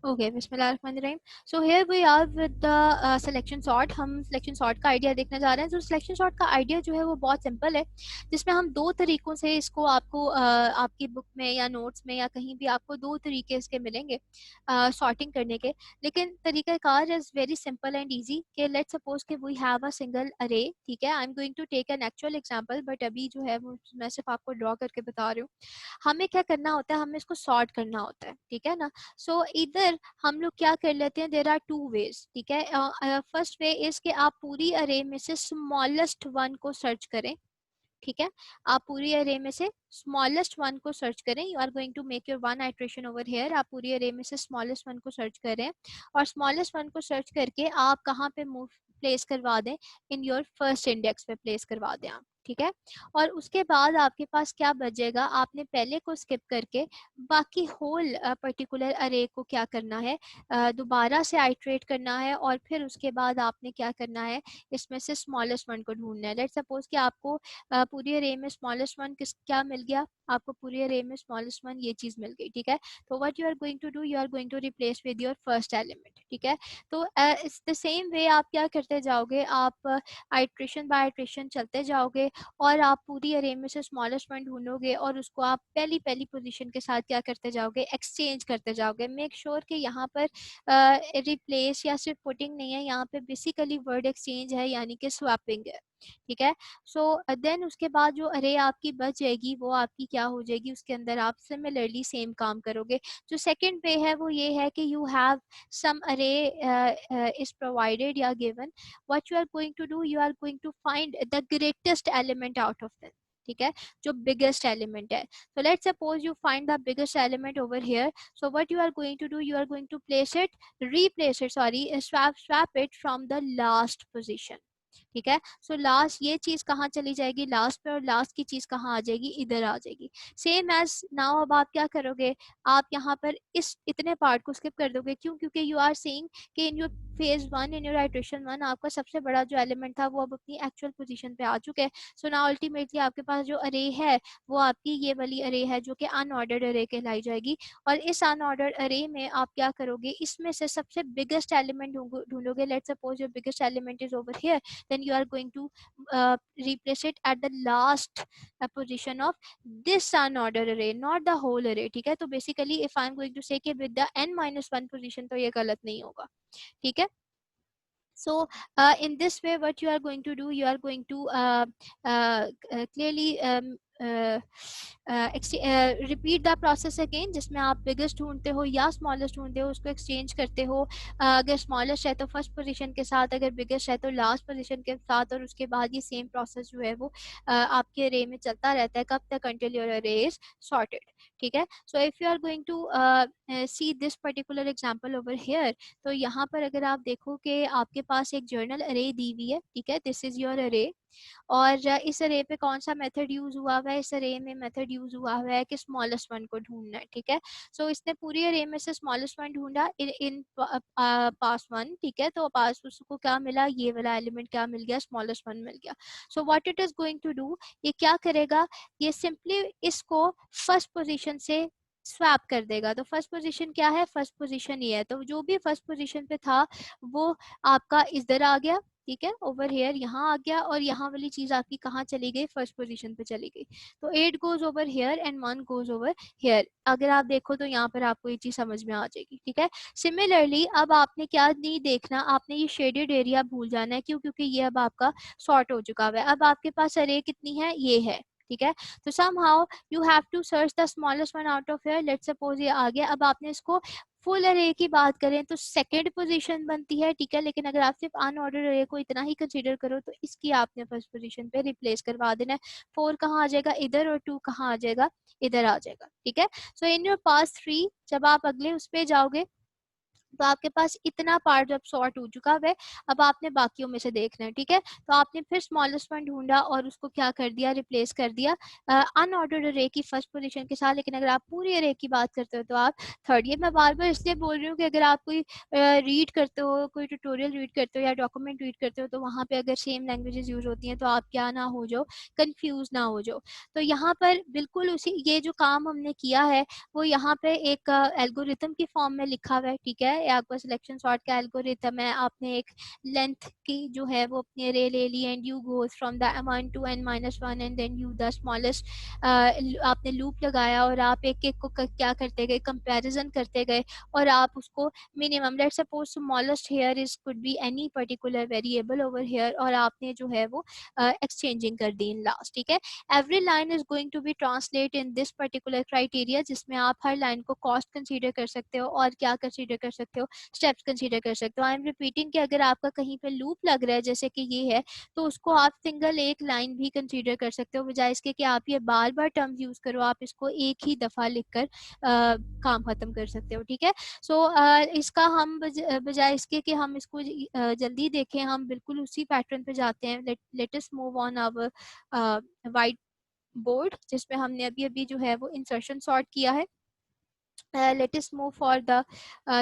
Okay, बिस्मिल्लाहिर्रहमानिर्रहीम। So here we are with the selection sort. हम selection sort का idea देखने जा रहे हैं। जो सिलेक्शन सॉर्ट का आइडिया जो है वो बहुत सिंपल है, जिसमें हम दो तरीकों से इसको आपको आपकी बुक में या नोट्स में या कहीं भी आपको दो तरीके इसके मिलेंगे सॉर्टिंग करने के। लेकिन तरीक़ाकार is very simple and easy कि लेट्स सपोज कि we have a single array, ठीक है। I am going to take an actual example, but अभी जो है वो मैं सिर्फ आपको ड्रॉ करके बता रही हूँ। हमें क्या करना होता है, हमें इसको सॉर्ट करना होता है, ठीक है ना। सो इधर हम लोग क्या कर लेते हैं, देर आर टू वेज, ठीक है। फर्स्ट वे इज कि आप पूरी अरे में से स्मॉलेस्ट वन को सर्च करें, ठीक है। आप पूरी अरे में से स्मॉलेस्ट वन को सर्च करें। You are going to make your one iteration over here. आप पूरी अरे में से स्मॉलेस्ट वन को सर्च करें और स्मॉलेस्ट वन को सर्च करके आप कहाँ पे मूव प्लेस करवा दें, इन योर फर्स्ट इंडेक्स पे प्लेस करवा दें आप, ठीक है। और उसके बाद आपके पास क्या बचेगा, आपने पहले को स्किप करके बाकी होल पर्टिकुलर अरे को क्या करना है, दोबारा से आइट्रेट करना है और फिर उसके बाद आपने क्या करना है, इसमें से स्मॉलेस्ट वन को ढूंढना है। लेट्स सपोज कि आपको पूरी अरे में स्मॉलेस्ट वन किस क्या मिल गया, आपको पूरी अरे में स्मॉलेस्ट वन ये चीज मिल गई, ठीक है। तो what you are going to do, you are going to replace with your first element, ठीक है। तो इट्स द सेम वे आप क्या करते जाओगे, आप आइट्रेशन बाय आइट्रेशन चलते जाओगे और आप पूरी अरे में से स्मॉलेस्ट वन ढूंढोगे और उसको आप पहली पहली पोजीशन के साथ क्या करते जाओगे, एक्सचेंज करते जाओगे। मेक श्योर कि यहाँ पर रिप्लेस या सिर्फ पुटिंग नहीं है, यहाँ पे बेसिकली वर्ड एक्सचेंज है, यानी कि स्वैपिंग है, ठीक है। सो देन उसके बाद जो अरे आपकी बच जाएगी वो आपकी क्या हो जाएगी, उसके अंदर आप सिमिलरली सेम काम करोगे। जो सेकंड वे है वो ये है कि यू हैव सम अरे इज प्रोवाइडेड या given, what you are going to do, you are going to find the greatest element out of them, ठीक है, जो biggest element है। So let's suppose you find the biggest element over here, so what you are going to do, you are going to replace it, sorry, swap it from the last position, ठीक है। So last ये चीज कहाँ चली जाएगी, last पे, और last की चीज कहाँ आ जाएगी, इधर आ जाएगी। सेम एज नाउ अब आप क्या करोगे, आप यहाँ पर इस इतने पार्ट को स्किप कर दोगे, क्यों, क्योंकि यू आर सेइंग कि in your phase one, in your iteration one, आपका सबसे बड़ा जो एलिमेंट था वो अब अपनी एक्चुअल पोजीशन पे आ चुके हैं। सो नाउ अल्टीमेटली आपके पास जो अरे है वो आपकी ये वाली अरे है जो कि अनऑर्डर्ड अरे कहलाई जाएगी। और इस अनऑर्डर्ड अरे में आप क्या करोगे, इसमें से सबसे बिगेस्ट एलिमेंट ढूंढोगे। Let's suppose your biggest element is over here, then you are going to replace it at the last position of this unordered array, not the whole array, ठीक है। तो basically if I am going to say कि with the n minus 1 position, तो ये गलत नहीं होगा, ठीक है। So in this way what you are going to do, you are going to clearly repeat the process again, जिसमें आप बिगेस्ट ढूंढते हो या स्मॉलेस्ट ढूंढते हो, उसको एक्सचेंज करते हो। अगर स्मॉलेस्ट है तो फर्स्ट पोजीशन के साथ, अगर बिगेस्ट है तो लास्ट पोजीशन के साथ, और उसके बाद ये सेम प्रोसेस जो है वो आपके अरे में चलता रहता है, कब तक, until your array is sorted, ठीक है। So if you are going to see this particular example over here, तो यहाँ पर अगर आप देखो कि आपके पास एक जर्नल अरे दी हुई है, ठीक है, दिस इज योर अरे। और इस अरे पे कौन सा मेथड यूज हुआ हुआ है, इस अरे में मेथड यूज हुआ हुआ है कि स्मॉलेस्ट वन को ढूंढना है, ठीक है। सो इसने पूरी अरे में से स्मॉलेस्ट वन ढूंढा इन पास वन, ठीक है। तो पास उसको क्या मिला, ये वाला एलिमेंट क्या मिल गया, स्मॉलेस्ट वन मिल गया। So what it is going to do, ये क्या करेगा, ये सिंपली इसको फर्स्ट पोजीशन से स्वैप कर देगा। तो फर्स्ट पोजीशन क्या है, फर्स्ट पोजीशन ये है, तो जो भी फर्स्ट पोजीशन पे था वो आपका इधर आ गया, ठीक है, ओवर हेयर यहाँ आ गया, और यहाँ वाली चीज आपकी कहाँ चली गई, फर्स्ट पोजीशन पे चली गई। तो 8 goes over here and 1 goes over here. अगर आप देखो तो यहाँ पर आपको ये चीज समझ में आ जाएगी, ठीक है। सिमिलरली अब आपने क्या नहीं देखना, आपने ये शेडेड एरिया भूल जाना है, क्यों, क्योंकि ये अब आपका सॉर्ट हो चुका है। अब आपके पास अरे कितनी है, ये है, ठीक है। तो somehow you have to search the smallest one out of here, let's suppose ये आ गया। अब आपने इसको फुल अरे की बात करें तो सेकंड पोजीशन बनती है, ठीक है। लेकिन अगर आप सिर्फ अनऑर्डर अरे को इतना ही कंसीडर करो तो इसकी आपने फर्स्ट पोजीशन पे रिप्लेस करवा देना है। 4 कहाँ आ जाएगा, इधर, और 2 कहाँ आ जाएगा, इधर आ जाएगा, ठीक है। सो इन योर पास 3 जब आप अगले उस पे जाओगे तो आपके पास इतना पार्ट जब सॉर्ट हो चुका है, अब आपने बाकियों में से देखना है, ठीक है। तो आपने फिर स्मॉलेस्ट वन ढूंढा और उसको क्या कर दिया, रिप्लेस कर दिया अनऑर्डर्ड अरे की फर्स्ट पोजीशन के साथ। लेकिन अगर आप पूरी अरे की बात करते हो तो आप थर्ड। ये मैं बार बार इसलिए बोल रही हूँ कि अगर आप कोई रीड करते हो, कोई ट्यूटोरियल रीड करते हो या डॉक्यूमेंट रीड करते हो, तो वहाँ पे अगर सेम लैंग्वेजेस यूज होती हैं तो आप क्या ना हो जाओ, कंफ्यूज ना हो जाओ। तो यहाँ पर बिल्कुल उसी ये जो काम हमने किया है वो यहाँ पे एक एल्गोरिथम की फॉर्म में लिखा हुआ है, ठीक है। आपका सिलेक्शन सॉर्ट का एल्गोरिथम है, आपने एक लेंथ की जो है वो अपनी अरे ले ली and you go from the m1 to n-1 and then you the smallest, आपने लूप लगाया और आप एक एक को क्या करते गए, कंपैरिजन करते गए और आप उसको minimum, let's suppose smallest here is could be any particular variable over here, और आपने जो है वो एक्सचेंजिंग कर दी इन लास्ट, ठीक है। Every line is going to be translate in this particular criteria, जिसमें आप हर लाइन को कॉस्ट कंसीडर कर सकते हो और क्या कंसीडर कर सकते हो, स्टेप्स कंसीडर कर सकते हो। आई एम रिपीटिंग कि अगर आपका कहीं पे लूप लग रहा है जैसे कि ये है, तो उसको आप सिंगल एक लाइन भी कंसीडर कर सकते हो, बजाय इसके कि आप ये बार बार टर्म्स यूज करो, आप इसको एक ही दफा लिखकर काम खत्म कर सकते हो, ठीक है। सो इसका हम बजाय इसके कि हम इसको जल्दी देखें, हम बिल्कुल उसी पैटर्न पे जाते हैं। Let us move on our whiteboard, जिसमें हमने अभी अभी जो है वो इंसर्शन सॉर्ट किया है. Let us move for the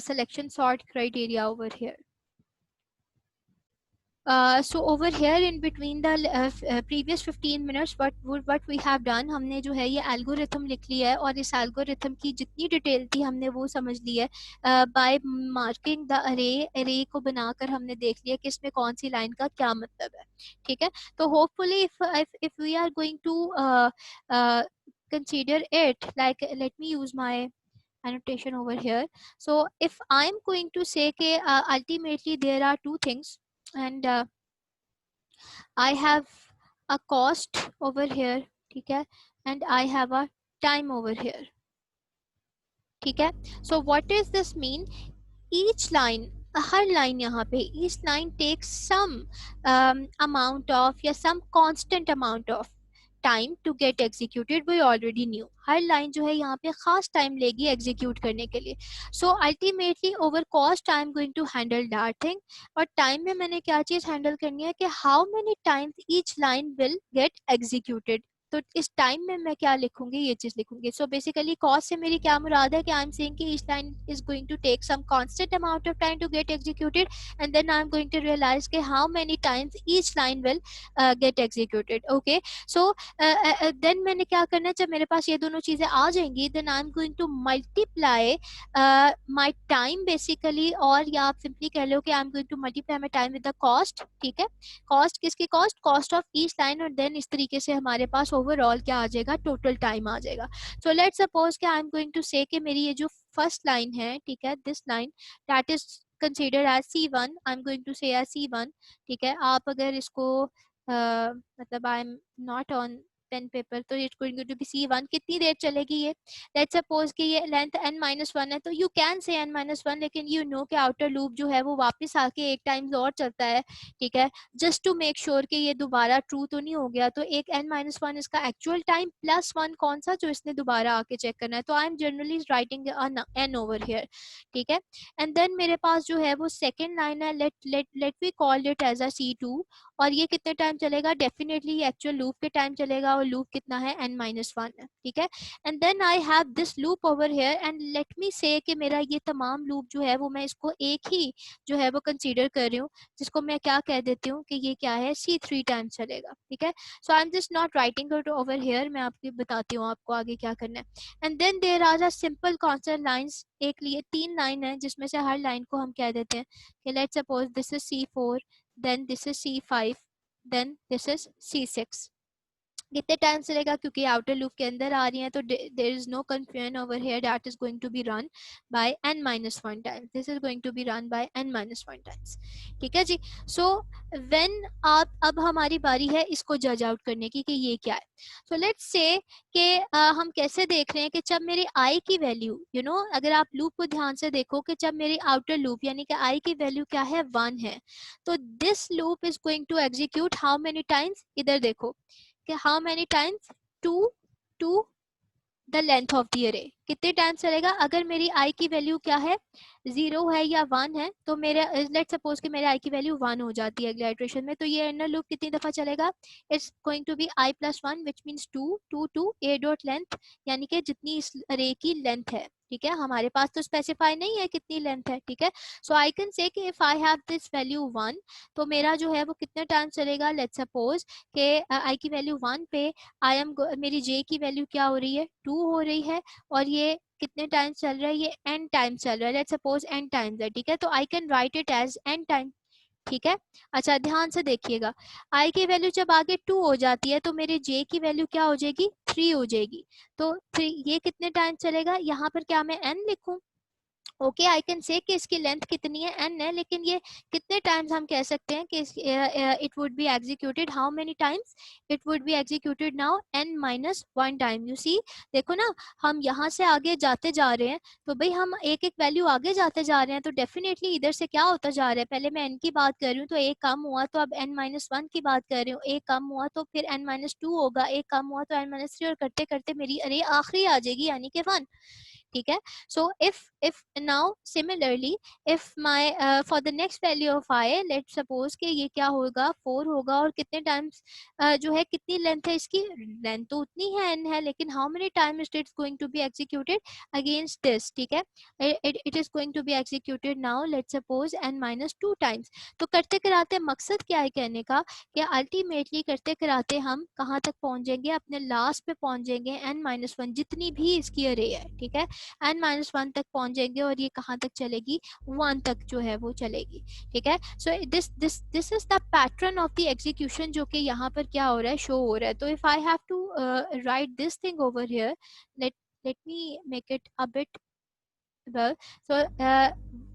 selection sort criteria over here. So over here in between the previous 15 minutes what we have done, हमने जो है ये algorithm लिख लिया है और इस algorithm की जितनी डिटेल थी हमने वो समझ ली है. by marking the array को बनाकर हमने देख लिया कि इसमें कौन सी लाइन का क्या मतलब है, ठीक है. तो hopefully if we are going to consider it, like let me use my annotation over here. So if I'm going to say कि ultimately there are two things, and I have a cost over here, ठीक है, and I have a time over here, ठीक है. So what does this mean? Each line, her line यहाँ पे each line takes some amount of या some constant amount of time to get executed, we already knew. हर line जो है यहाँ पे खास टाइम लेगी एग्जीक्यूट करने के लिए. So ultimately over cost I am going to handle that thing. और टाइम में मैंने क्या चीज हैंडल करनी है कि how many times each line will get executed. तो इस टाइम में मैं क्या लिखूंगी, ये चीज लिखूंगी. सो बेसिकली कॉस्ट से मेरी क्या मुराद है कि आई एम सेइंग कि each line is going to take some constant amount of time to get executed, and then I am going to realise कि how many times each line will get executed. Okay. So then मैंने क्या करना है, जब मेरे पास ये दोनों चीजें आ जाएंगी, then I am going to multiply my time basically, और या आप सिंपली कह लो कि I am going to multiply my time with the cost, ठीक है. कॉस्ट किसकी cost, cost of each line, और देन इस तरीके से हमारे पास ओवरऑल क्या आ जाएगा, टोटल टाइम आ जाएगा. सो लेट्स सपोज कि आई एम गोइंग टू से कि मेरी ये जो फर्स्ट लाइन है, ठीक है, this line that is considered as C1, I am going to say as C1, ठीक है. आप अगर इसको मतलब I am not on pen paper, तो it's going to be C1. कितनी देर चलेगी ये, लेट्स सपोज कि ये लेंथ n-1 है, तो यू कैन से n-1, लेकिन यू नो कि आउटर लूप जो है वो वापस आके एक टाइम्स और चलता है, ठीक है, जस्ट टू मेक श्योर कि ये दोबारा ट्रू तो नहीं हो गया. तो एक n-1 इसका एक्चुअल टाइम प्लस 1 कौन सा जो इसने दोबारा आके चेक करना है. तो I am generally writing n over here, ठीक है. एंड देन मेरे पास जो है वो सेकेंड लाइन है, let we call it as a C2, और ये कितने टाइम चलेगा, डेफिनेटली एक्चुअल लूप के टाइम चलेगा, और लूप कितना है, n-1 है, ठीक है. And then I have this loop over here, and let me say कि मेरा ये तमाम लूप जो है वो मैं इसको एक ही जो है वो कंसीडर कर रही हूँ, जिसको मैं क्या कह देती हूँ कि ये क्या है, C3 टाइम्स चलेगा, ठीक है. So I am just not writing it over here, मैं आपको बताती हूँ आपको आगे क्या करना है. And then there are a simple constant lines, एक लिए 3 लाइन है जिसमें से हर लाइन को हम कह देते हैं कि let's suppose this is C4, then this is C5, then this is C6. कितने टाइम चलेगा, क्योंकि आउटर लूप के अंदर आ रही है, तो there is no confusion over here, that is going to be run by n-1 times, this is going to be run by n-1 times, ठीक है जी. सो व्हेन आप, अब हमारी बारी है इसको जज आउट करने की कि ये क्या है. सो लेट्स से कि हम कैसे देख रहे हैं कि जब मेरी i की वैल्यू, यू नो, अगर आप लूप को ध्यान से देखो कि जब मेरी आउटर लूप यानी कि i की वैल्यू क्या है, 1 है, तो this loop is going to execute how many times, इधर देखो कि how many times, 2 to the length of the array, कितने टाइम्स चलेगा? अगर मेरी आई की वैल्यू क्या है, 0 है या 1 है, तो मेरे लेट्स सपोज कि मेरे आई की वैल्यू 1 हो जाती है अगले इटरेशन में, तो ये इनर लूप कितनी दफा चलेगा? It's going to be i plus 1 which means 2 2 2 A dot length, यानी कि जितनी इस अरे की लेंथ है, ठीक है। हमारे पास तो स्पेसिफाई नहीं है कितनी लेंथ है, ठीक है। सो आई कैन से कि if I have this value 1, तो मेरा जो है वो कितने टाइम चलेगा? लेट्स सपोज कि आई की वैल्यू 1 पे आई एम मेरी जे की वैल्यू क्या हो रही है? 2 हो रही है, और ये कितने टाइम चल रहा है? ये n टाइम चल रहा है, लेट्स सपोज n टाइम्स है, ठीक है। तो I can write it as n time, ठीक है। अच्छा ध्यान से देखिएगा, i की वैल्यू जब आगे 2 हो जाती है तो मेरे j की वैल्यू क्या हो जाएगी? 3 हो जाएगी। तो 3 ये कितने टाइम चलेगा? यहाँ पर क्या मैं n लिखूं? ओके, आई कैन से कि इसकी लेंथ कितनी है? n है, लेकिन ये कितने टाइम्स हम कह सकते हैं कि it would be executed, how many times it would be executed now? n minus 1 time. You see, देखो ना, हम यहाँ से आगे जाते जा रहे हैं, तो भाई हम एक एक वैल्यू आगे जाते जा रहे हैं, तो डेफिनेटली इधर से क्या होता जा रहा है? पहले मैं n की बात कर रही हूँ तो एक कम हुआ, तो अब n माइनस 1 की बात कर रही हूँ, एक कम हुआ तो फिर n माइनस 2 होगा, एक कम हुआ तो n माइनस 3, और करते करते मेरी अरे आखिरी आ जाएगी, यानी कि 1, ठीक है। So if now similarly if my for the next value of I, let's suppose कि ये क्या होगा? 4 होगा, और कितने टाइम्स जो है कितनी लेंथ है इसकी? लेंथ तो उतनी है n है, लेकिन how many times it's going to be executed against this, ठीक है। It is going to be executed now let's suppose n minus 2 times. तो करते कराते मकसद क्या है कहने का, कि अल्टीमेटली करते कराते हम कहाँ तक पहुंच जाएंगे? अपने लास्ट पे पहुंच जाएंगे n माइनस 1, जितनी भी इसकी अरे है, ठीक है, n माइनस 1 तक पहुंच जाएंगे, और ये कहाँ तक चलेगी? 1 तक जो है वो चलेगी, ठीक है। So this is the pattern of the execution, जो कि यहाँ पर क्या हो रहा है? शो हो रहा है। तो if I have to write this thing over here, let let me make it a bit well. So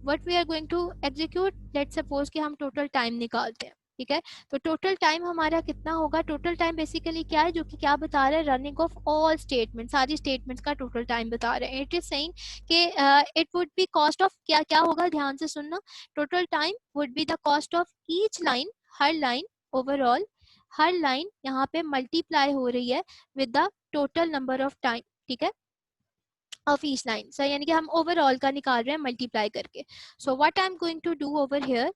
what we are going to execute, let's suppose कि हम total time निकालते हैं, ठीक है। तो टोटल टाइम हमारा कितना होगा? टोटल टाइम बेसिकली क्या है, जो कि क्या बता रहा है? रनिंग ऑफ ऑल स्टेटमेंट, सारी स्टेटमेंट्स का टोटल टाइम बता रहे हैं। इट इज सेइंग कि it would B cost of, क्या क्या होगा ध्यान से सुनना, total time would be the cost of each line, her line, overall her line यहाँ पे मल्टीप्लाई हो रही है with the total number of time, ठीक है, ऑफ ईच लाइन। सो यानी कि हम ओवरऑल का निकाल रहे हैं मल्टीप्लाई करके। So what I am going to do over here,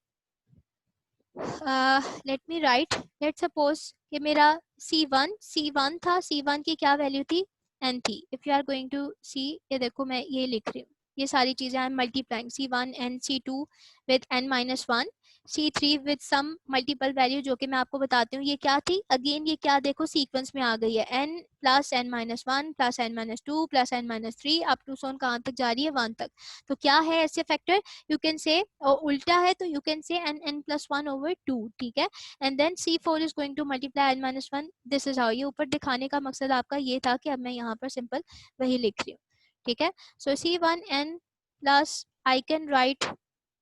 let me write, let suppose कि मेरा C1 था, C1 की क्या वैल्यू थी? n थी। If you are going to see, ये देखो मैं ये लिख रही हूँ, ये सारी चीजें I am multiplying C1 n C2 with n minus 1, C3 with some multiple value, जो कि मैं आपको बताती हूँ ये क्या थी। अगेन ये क्या देखो सीक्वेंस में आ गई है, n plus n minus 1 plus n minus 2 plus n minus 3 up to so on कहाँ तक जा रही है? 1 तक। तो क्या है ऐसे फैक्टर? यू कैन से, उल्टा है तो you can say n plus 1 over 2, ठीक है। And then C4 is going to multiply n minus 1, this is how. ये ऊपर दिखाने का मकसद आपका ये था कि अब मैं यहाँ पर सिंपल वही लिख रही हूँ, ठीक है। सो C1 n plus I can right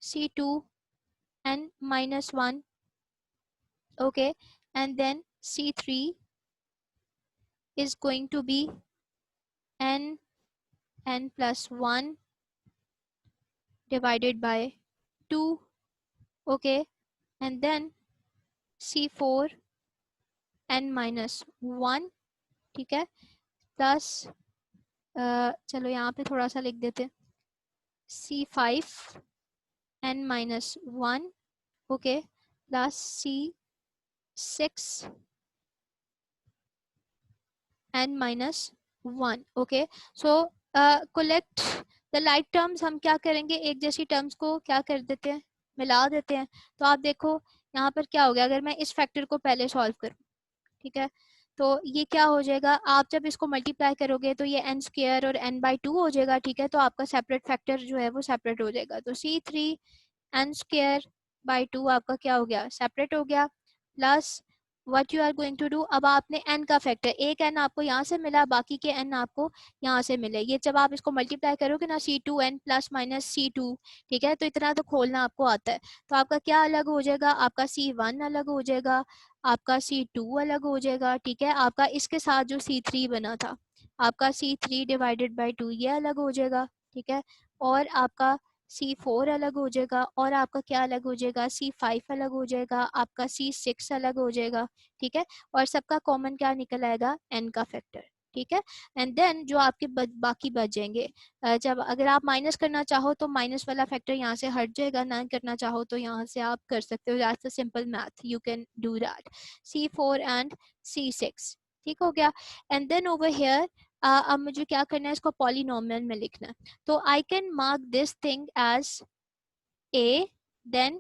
C2 n minus 1, okay, and then C3 is going to be n plus 1 divided by 2, okay, and then C4 n minus 1, ठीक है, प्लस चलो यहाँ पे थोड़ा सा लिख देते, C5 n minus 1, okay, plus C6 n minus 1, okay. So collect the like terms, हम क्या करेंगे? एक जैसी टर्म्स को क्या कर देते हैं? मिला देते हैं। तो आप देखो यहाँ पर क्या हो गया, अगर मैं इस फैक्टर को पहले सॉल्व करूँ, ठीक है, तो ये क्या हो जाएगा? आप जब इसको मल्टीप्लाई करोगे तो ये n स्क्वायर और n बाई 2 हो जाएगा, ठीक है। तो आपका सेपरेट फैक्टर जो है वो सेपरेट हो जाएगा। तो C3 n स्क्वायर बाई 2 आपका क्या हो गया? सेपरेट हो गया। Plus what you are going to do, अब आपने n का फैक्टर, एक n आपको यहाँ से मिला, बाकी के n आपको यहाँ से मिले, ये जब आप इसको मल्टीप्लाई करोगे ना, C2n प्लस माइनस C2, ठीक है, तो इतना तो खोलना आपको आता है। तो आपका क्या अलग हो जाएगा? आपका C1 अलग हो जाएगा, आपका C2 अलग हो जाएगा, ठीक है। आपका इसके साथ जो C3 बना था, आपका C3 डिवाइडेड बाई 2 ये अलग हो जाएगा, ठीक है। और आपका C4 अलग हो जाएगा, और आपका क्या अलग हो जाएगा? C5 अलग हो जाएगा, आपका C6 अलग हो जाएगा, ठीक है। और सबका कॉमन क्या निकल आएगा? n का फैक्टर, ठीक है। एंड देन जो आपके बाकी बच जाएंगे, जब अगर आप माइनस करना चाहो तो माइनस वाला फैक्टर यहाँ से हट जाएगा, ना करना चाहो तो यहाँ से आप कर सकते हो। That's a simple math, you can do that. C4 and C6, ठीक हो गया। एंड देन ओवर हेयर अब मुझे क्या करना है, इसको पॉलिनोमियल में लिखना है। तो I can mark this thing as a, then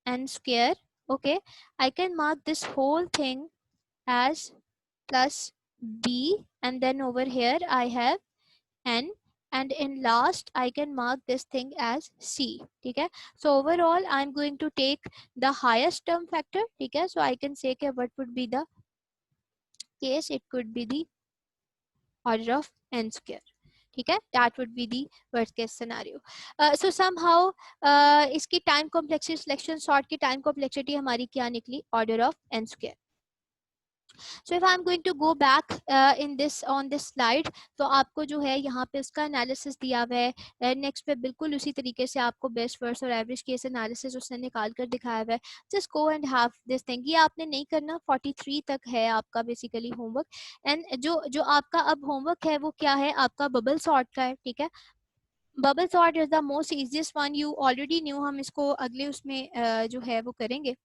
n square. Okay, I can mark this whole thing as plus b, and then over here I have n, and in last I can mark this thing as c. Okay, so overall I'm going to take the highest term factor. Okay, so I can say that what would be the case, it could be the order of n square. ठीक है, that would be the worst case scenario. So somehow इसकी time complexity selection sort की time complexity हमारी क्या निकली, order of n square. So if I'm going to go back in this on this slide, तो आपको जो है यहाँ पे इसका एनालिसिस दिया हुआ है। नेक्स्ट पे बिल्कुल उसी तरीके से आपको बेस्ट वर्स्ट और एवरेज केस एनालिसिस उसने निकाल कर दिखाया हुआ है। Just go and have this thing, ये आपने नहीं करना, 43 तक है आपका बेसिकली होमवर्क। एंड जो जो आपका अब होमवर्क है वो क्या है, आपका बबल सॉर्ट का है। ठीक है, bubble sort is the most easiest one, you already knew, हम इसको अगले उसमें जो है वो करेंगे।